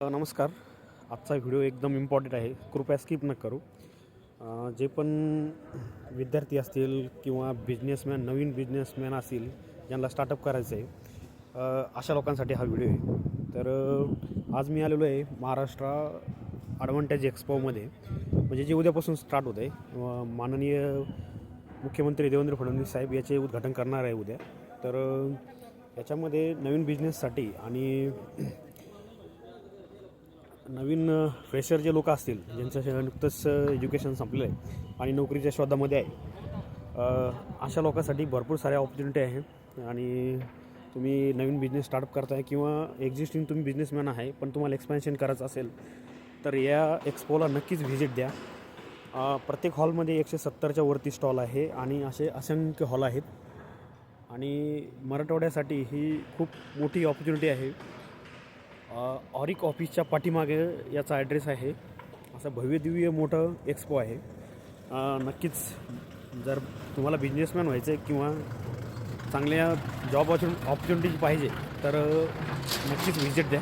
नमस्कार. आजचा व्हिडिओ एकदम इम्पॉर्टंट आहे, कृपया स्किप न करू. जे पण विद्यार्थी असतील किंवा बिझनेसमॅन, नवीन बिझनेसमॅन असतील ज्यांना स्टार्टअप करायचं आहे, अशा लोकांसाठी हा व्हिडिओ आहे. तर आज मी आलेलो आहे महाराष्ट्र ॲडव्हांटेज एक्सपोमध्ये, म्हणजे जे उद्यापासून स्टार्ट होत आहे. माननीय मुख्यमंत्री देवेंद्र फडणवीस साहेब याचे उद्घाटन करणार आहे उद्या. तर याच्यामध्ये नवीन बिझनेससाठी आणि नवीन फ्रेशर जे लोक असतील, ज्यांचं नुकतंच एज्युकेशन संपलं आहे आणि नोकरीच्या शोधामध्ये आहे, अशा लोकांसाठी भरपूर साऱ्या ऑपॉर्च्युनिटी आहे. आणि तुम्ही नवीन बिझनेस स्टार्टअप करताय किंवा एक्झिस्टिंग तुम्ही बिझनेसमॅन आहे पण तुम्हाला एक्सपॅन्शन करायचं असेल तर या एक्सपोला नक्कीच व्हिजिट द्या. प्रत्येक हॉलमध्ये 170च्या वरती स्टॉल आहे आणि असे असंख्य हॉल आहेत. आणि मराठवाड्यासाठी ही खूप मोठी ऑपॉर्च्युनिटी आहे. ऑरिक ऑफिसच्या पाठीमागे याचा ॲड्रेस आहे. असं भव्यदिव्य मोठं एक्सपो आहे. नक्कीच जर तुम्हाला बिझनेसमॅन व्हायचं आहे किंवा चांगल्या जॉब ऑपॉर्च्युनिटीज पाहिजे तर नक्कीच व्हिजिट द्या.